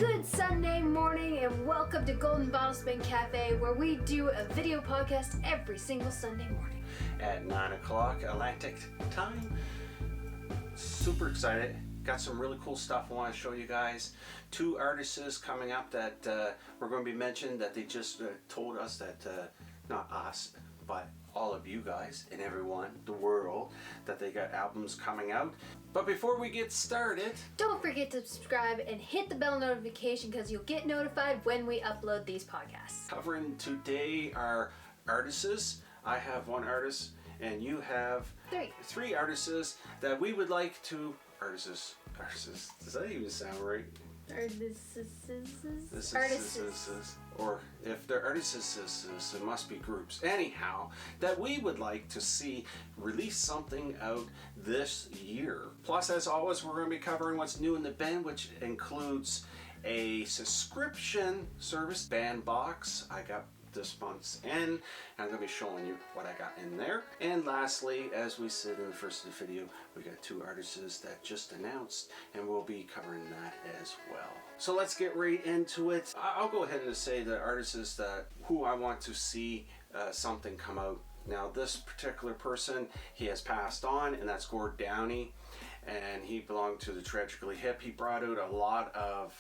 Good Sunday morning and welcome to VinylSpin Cafe, where we do a video podcast every single Sunday morning. At 9 o'clock Atlantic time. Super excited. Got some really cool stuff I want to show you guys. Two artists coming up that we're going to be mentioned that they just told us that, not us, but all of you guys and everyone, the world, that they got albums coming out. But before we get started, don't forget to subscribe and hit the bell notification because you'll get notified when we upload these podcasts. Covering today are artists. I have one artist and you have three artists that we would like to... Artists. Does that even sound right? Artists. Or if they're artists, it must be groups. Anyhow, that we would like to see release something out this year. Plus, as always, we're going to be covering what's new in the bin, which includes a subscription service, Bandbox. I got this month's in, and I'm going to be showing you what I got in there. And lastly, as we said in the first of the video, we got two artists that just announced, and we'll be covering that as well. So let's get right into it. I'll go ahead and say the artists that who I want to see something come out. Now this particular person, he has passed on, and that's Gord Downie, and he belonged to the Tragically Hip. He brought out a lot of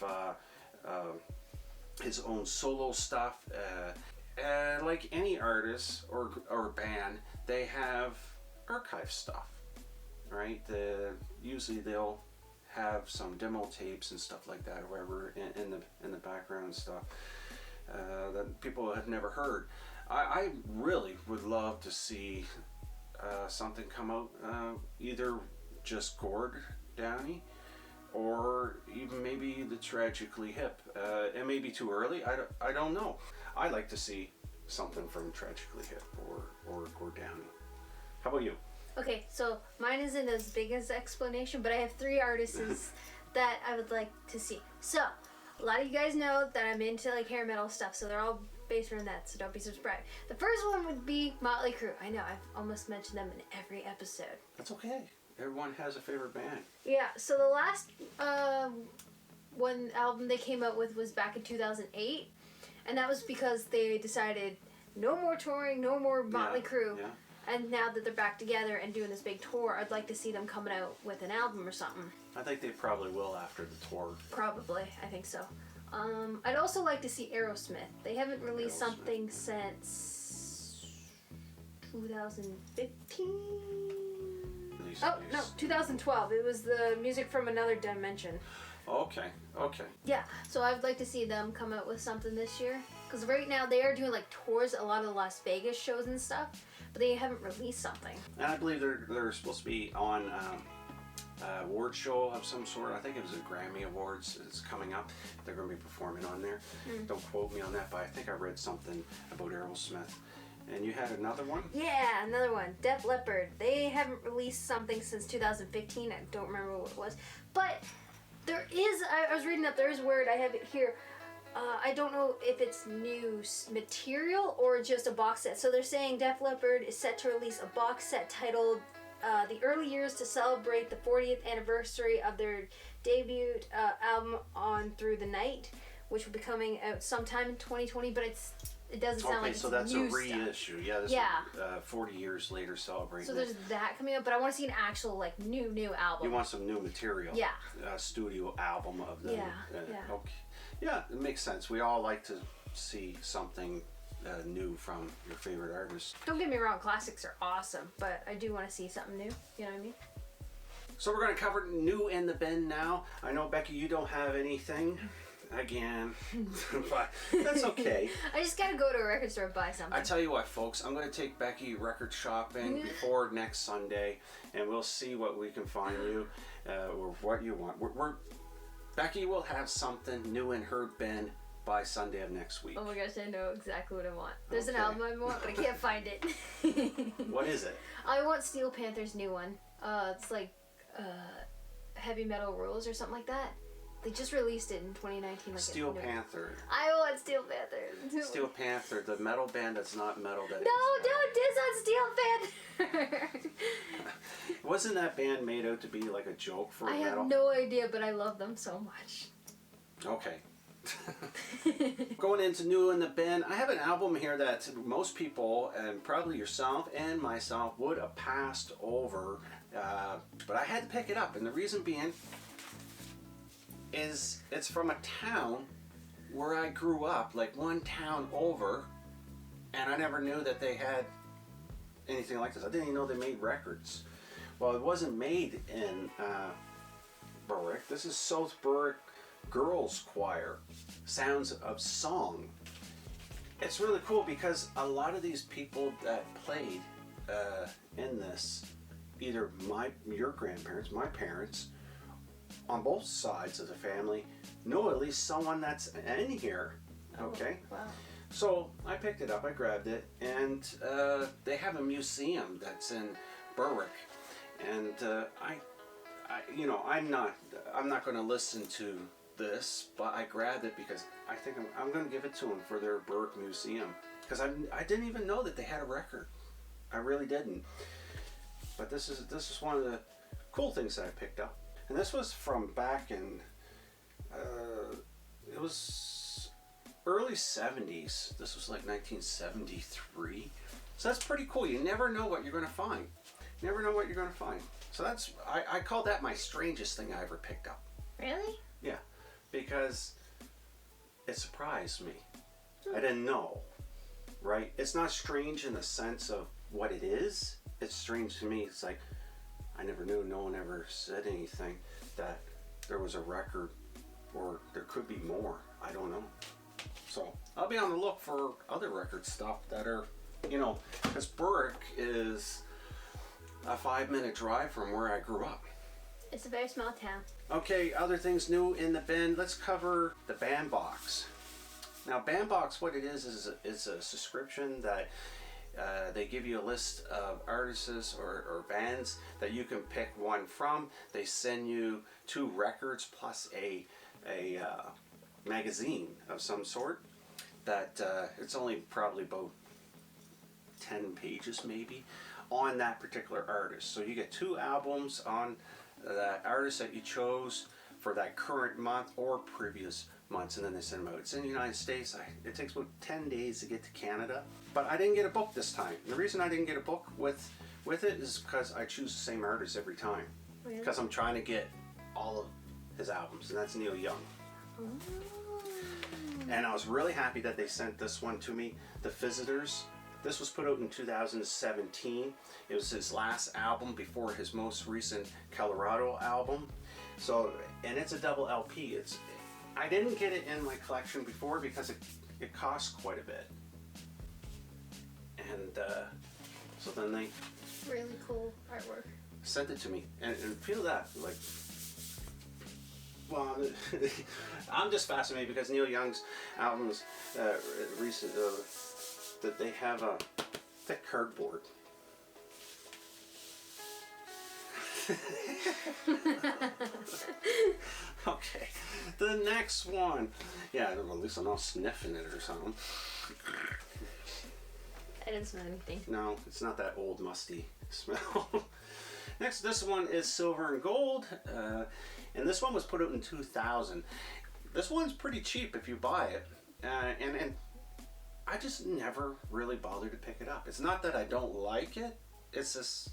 his own solo stuff. Like any artist or band, they have archive stuff, right? Usually they'll have some demo tapes and stuff like that, or whatever, in the background and stuff that people have never heard. I really would love to see something come out, either just Gord Downie, or even maybe the Tragically Hip. It may be too early. I don't know. I like to see something from Tragically Hip or Gord Downie. How about you? Okay, so mine isn't as big as explanation, but I have three artists that I would like to see. So a lot of you guys know that I'm into like hair metal stuff, so they're all based around that, so don't be surprised. The first one would be Motley Crue. I know, I've almost mentioned them in every episode. That's okay. Everyone has a favorite band. Yeah, so the last one album they came out with was back in 2008, and that was because they decided no more touring, no more Motley Crue. Yeah. And now that they're back together and doing this big tour, I'd like to see them coming out with an album or something. I think they probably will after the tour. Probably, I think so. I'd also like to see Aerosmith. They haven't released something since 2015. Oh, no, 2012. It was the Music from Another Dimension. Okay. Yeah, so I would like to see them come out with something this year. Because right now they are doing like tours, a lot of Las Vegas shows and stuff, but they haven't released something. And I believe they're supposed to be on award show of some sort. I think it was a Grammy Awards. It's coming up. They're going to be performing on there. Don't quote me on that, but I think I read something about Aerosmith. And you had another one? Yeah, another one. Def Leppard. They haven't released something since 2015. I don't remember what it was. But there is, I was reading up, there is word, I have it here. I don't know if it's new material or just a box set. So they're saying Def Leppard is set to release a box set titled The Early Years to celebrate the 40th anniversary of their debut album On Through the Night, which will be coming out sometime in 2020, but it doesn't sound like it's new stuff. Okay, so that's a reissue. Yeah, 40 years later celebrating. So there's that coming up, but I want to see an actual like new album. You want some new material. Yeah. Studio album of them. Yeah. Okay. Yeah, it makes sense. We all like to see something new from your favorite artist. Don't get me wrong, classics are awesome, but I do want to see something new. You know what I mean? So we're going to cover new in the bin now. I know, Becky, you don't have anything. Again, but that's okay. I just gotta go to a record store and buy something. I tell you what, folks, I'm going to take Becky record shopping before next Sunday, and we'll see what we can find you, or what you want. Becky will have something new in her bin by Sunday of next week. Oh my gosh, I know exactly what I want. There's an album I want, but I can't find it. What is it? I want Steel Panther's new one. It's like Heavy Metal Rules or something like that. They just released it in 2019. Like Steel Panther. I want Steel Panther. Steel Panther, the metal band that's not metal. That don't diss on Steel Panther. Wasn't that band made out to be like a joke for metal? I have no idea, but I love them so much. Okay. Going into new in the bin, I have an album here that most people, and probably yourself and myself, would have passed over, but I had to pick it up, and the reason being is it's from a town where I grew up, like one town over, and I never knew that they had anything like this. I didn't even know they made records. Well, it wasn't made in Berwick. This is South Berwick Girls Choir, Sounds of Song. It's really cool because a lot of these people that played in this, either your grandparents, my parents, on both sides of the family, know at least someone that's in here. Okay. Oh, wow. So I picked it up, I grabbed it, and they have a museum that's in Berwick, and I'm not going to listen to this, but I grabbed it because I think I'm going to give it to them for their Berwick Museum, because I didn't even know that they had a record. I really didn't. But this is one of the cool things that I picked up, and this was from back in it was early 70s. This was like 1973. So that's pretty cool. You never know what you're going to find. You never know what you're going to find. So that's I call that my strangest thing I ever picked up. Really? Yeah, because it surprised me. I didn't know, right? It's not strange in the sense of what it is. It's strange to me. It's like I never knew. No one ever said anything that there was a record, or there could be more. I don't know. So I'll be on the look for other record stuff that are, because Berwick is a 5-minute drive from where I grew up. It's a very small town. Okay, other things new in the bin. Let's cover the Bandbox. Now, Bandbox, what it is a subscription that they give you a list of artists or bands that you can pick one from. They send you 2 records plus a magazine of some sort that it's only probably about 10 pages maybe on that particular artist. So you get 2 albums on that artist that you chose for that current month or previous months, and then they send them out. It's in the United States. It takes about 10 days to get to Canada, but I didn't get a book this time. The reason I didn't get a book with it is because I choose the same artist every time. Really? Because I'm trying to get all of his albums, and that's Neil Young. Ooh. And I was really happy that they sent this one to me, The Visitors. This was put out in 2017. It was his last album before his most recent Colorado album. So, and it's a double LP. I didn't get it in my collection before because it costs quite a bit. And so then they Really cool artwork. sent it to me. And feel that, like, well, I'm just fascinated because Neil Young's albums, recent, that they have a thick cardboard. Okay, the next one. Yeah, at least I'm not sniffing it or something. I didn't smell anything. No, it's not that old musty smell. Next, this one is Silver and Gold, and this one was put out in 2000. This one's pretty cheap if you buy it, and I just never really bothered to pick it up. It's not that I don't like it, it's just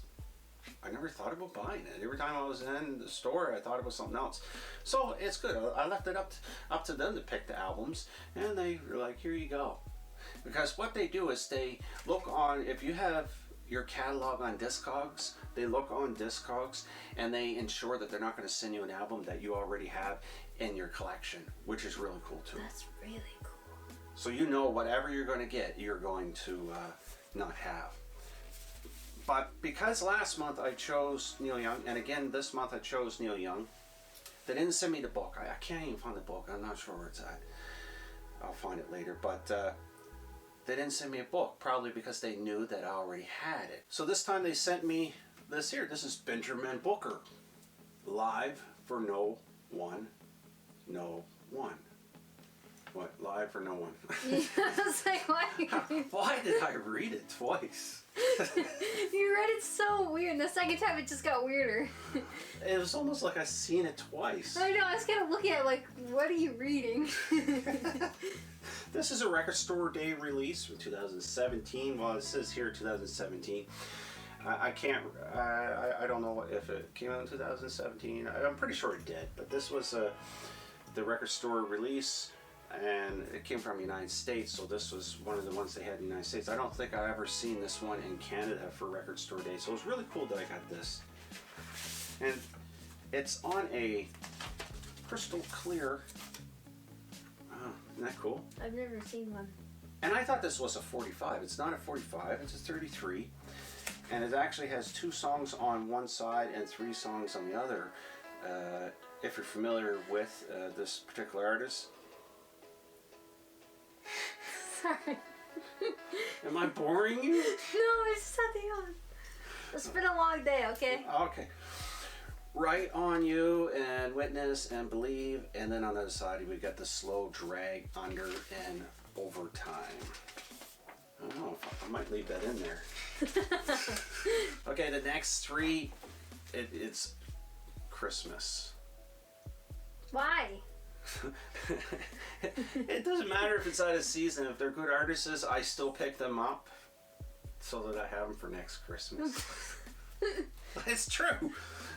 I never thought about buying it. Every time I was in the store, I thought it was something else. So it's good. I left it up to them to pick the albums, and they were like, here you go. Because what they do is they look on, if you have your catalog on Discogs, they look on Discogs and they ensure that they're not going to send you an album that you already have in your collection, which is really cool too. That's really cool. So you know whatever you're going to get, you're going to not have. But because last month I chose Neil Young, and again this month I chose Neil Young, they didn't send me the book. I can't even find the book. I'm not sure where it's at. I'll find it later. But they didn't send me a book, probably because they knew that I already had it. So this time they sent me this here. This is Benjamin Booker, Live for No One, No One. What? Live for No One. I was like, why? Why did I read it twice? You read it so weird. The second time it just got weirder. It was almost like I seen it twice. I know. I was kind of looking at it like, what are you reading? This is a Record Store Day release from 2017. Well, it says here 2017. I can't, I don't know if it came out in 2017. I'm pretty sure it did, but this was the Record Store release, and it came from the United States, so this was one of the ones they had in the United States. I don't think I've ever seen this one in Canada for Record Store Day, so it was really cool that I got this. And it's on a crystal clear. Oh, isn't that cool? I've never seen one. And I thought this was a 45. It's not a 45, it's a 33. And it actually has 2 songs on one side and 3 songs on the other. If you're familiar with this particular artist. Sorry. Am I boring you? No, it's something on. It's been a long day, okay? Okay. Right on You and Witness and Believe, and then on the other side we got the slow drag under and over time. I don't know if I might leave that in there. Okay, the next 3, it's Christmas. Why? It doesn't matter if it's out of season. If they're good artists, I still pick them up so that I have them for next Christmas. It's true.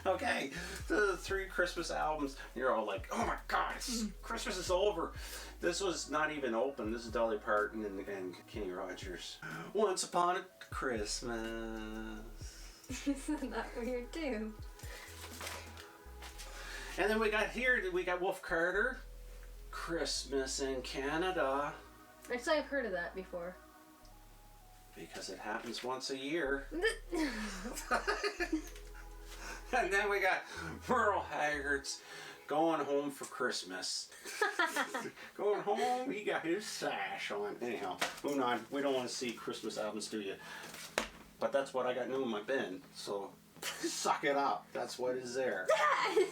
Okay, the 3 Christmas albums, you're all like, oh my god, Christmas is over. This was not even open. This is Dolly Parton and Kenny Rogers. Once Upon a Christmas. Isn't that weird too? And then we got Wolf Carter, Christmas in Canada. Actually, I've heard of that before. Because it happens once a year. And then we got Merle Haggard's Going Home for Christmas. Going home, he got his sash on. Anyhow, moving on. We don't want to see Christmas albums, do you? But that's what I got new in my bin, so suck it up. That's what is there. I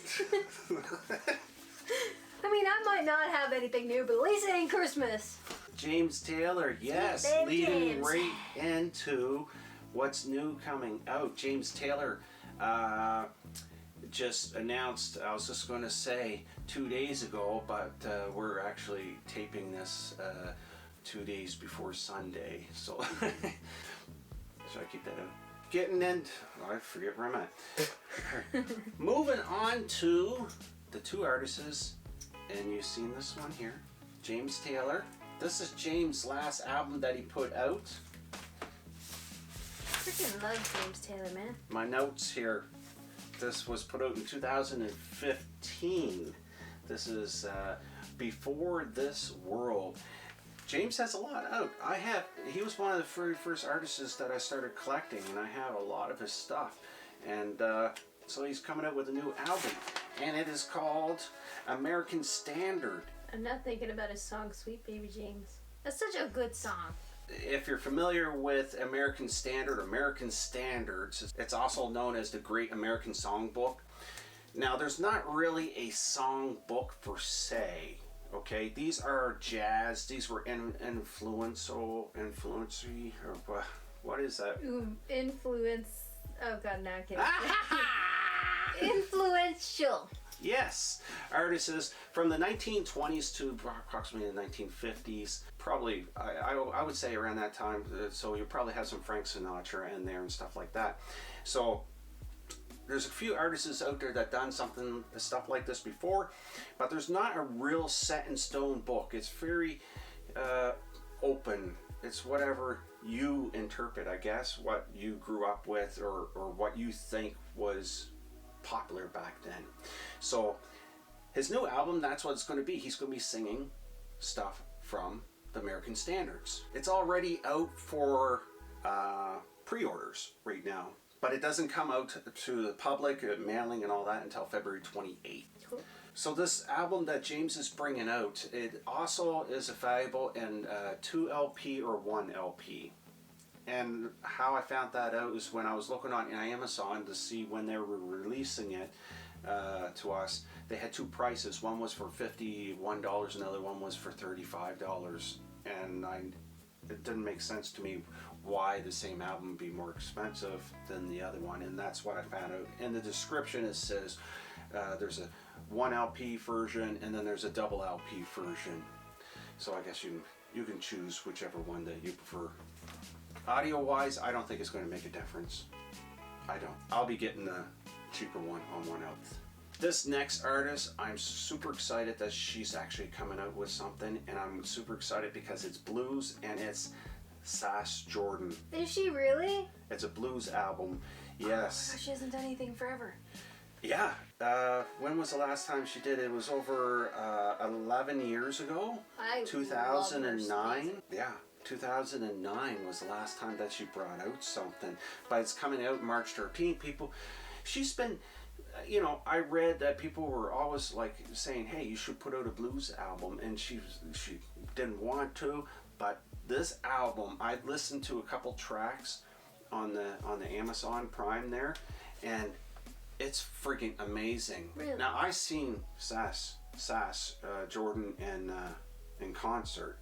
mean, I might not have anything new, but at least it ain't Christmas. James Taylor, yes, Baby leading James. right into what's new coming out. James Taylor just announced, I was just going to say 2 days ago, but we're actually taping this 2 days before Sunday, so should I keep that out? Getting in, I forget where I'm at. Moving on to the 2 artists, and you've seen this one here, James Taylor. This is James' last album that he put out. Freaking love James Taylor, man. My notes here. This was put out in 2015. This is Before This World. James has a lot out. He was one of the very first artists that I started collecting, and I have a lot of his stuff. And so he's coming out with a new album, and it is called American Standard. I'm not thinking about his song Sweet Baby James. That's such a good song. If you're familiar with American Standard, American Standards, it's also known as the Great American Songbook. Now, there's not really a songbook per se, okay? These are jazz. These were influency, or what is that? Influence. Oh god, now I'm kidding. Influential. Yes, artists from the 1920s to approximately the 1950s. Probably, I would say around that time. So you probably have some Frank Sinatra in there and stuff like that. So there's a few artists out there that done stuff like this before, but there's not a real set in stone book. It's very open. It's whatever you interpret, I guess, what you grew up with or what you think was popular back then. So his new album, that's what it's going to be. He's going to be singing stuff from the American Standards. It's already out for pre-orders right now, but it doesn't come out to the public, mailing and all that, until February 28th. Cool. So this album that James is bringing out, it also is available in 2 LP or 1 LP. And how I found that out is when I was looking on Amazon to see when they were releasing it to us. They had 2 prices. One was for $51, another one was for $35. And it didn't make sense to me why the same album would be more expensive than the other one. And that's what I found out. In the description it says there's a 1 LP version and then there's a double LP version. So I guess you you can choose whichever one that you prefer. Audio wise, I don't think it's going to make a difference. I don't. I'll be getting the cheaper one on one out. This next artist, I'm super excited that she's actually coming out with something, and I'm super excited because it's blues and it's Sass Jordan. Is she really? It's a blues album. Yes. Oh, she hasn't done anything forever. Yeah. When was the last time she did it? It was over 11 years ago. 2009. Yeah. 2009 was the last time that she brought out something. But it's coming out March 13th. She's been, I read that people were always like saying, hey, you should put out a blues album. And she didn't want to. But this album, I listened to a couple tracks on the Amazon Prime there. And it's freaking amazing. Really? Now, I seen Sass Jordan in concert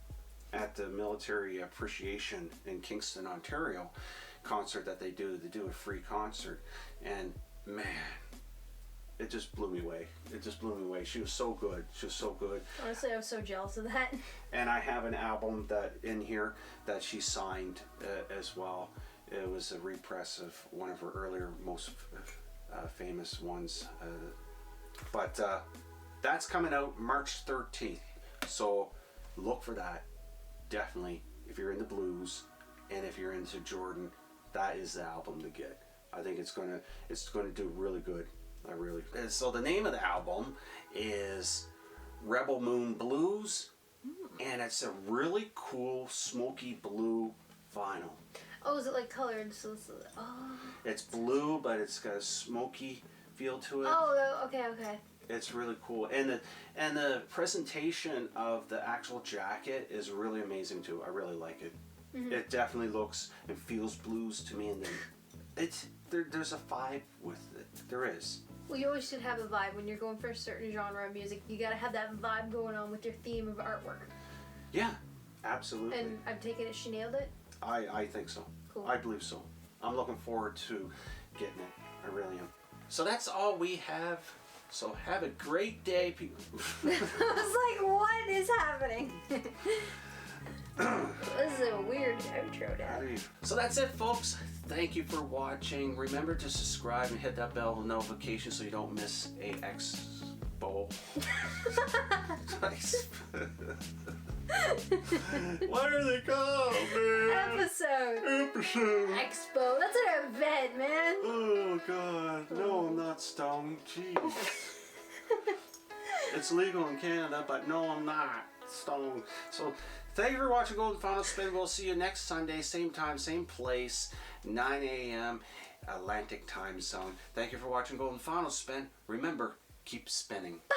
at the Military Appreciation in Kingston, Ontario concert that they do. They do a free concert, and man, it just blew me away. She was so good. Honestly, I was so jealous of that. And I have an album that in here that she signed as well. It was a repress of one of her earlier most famous ones, but that's coming out March 13th, so look for that. Definitely, if you're into blues and if you're into Jordan, that is the album to get. I think it's gonna do really good. So the name of the album is Rebel Moon Blues, and it's a really cool smoky blue vinyl. Oh, is it like colored? So It's blue, but it's got a smoky feel to it. Oh, okay. It's really cool, and the presentation of the actual jacket is really amazing too. I really like it. Mm-hmm. It definitely looks and feels blues to me, and then there's a vibe with it. There is. Well, you always should have a vibe when you're going for a certain genre of music. You gotta have that vibe going on with your theme of artwork. Yeah, absolutely. And I'm taking it she nailed it. I think so. Cool. I believe so. I'm looking forward to getting it. I really am. So that's all we have. So have a great day, people. I was like, what is happening? This is a weird outro, Dad. So that's it, folks. Thank you for watching. Remember to subscribe and hit that bell notification so you don't miss a expo. What are they called, man? Episode. Expo. That's an event, man. Oh, God. No, I'm not stoned. Jeez. It's legal in Canada, but no, I'm not stoned. So, thank you for watching Golden Final Spin. We'll see you next Sunday, same time, same place, 9 a.m. Atlantic time zone. Thank you for watching Golden Final Spin. Remember, keep spinning. Bye.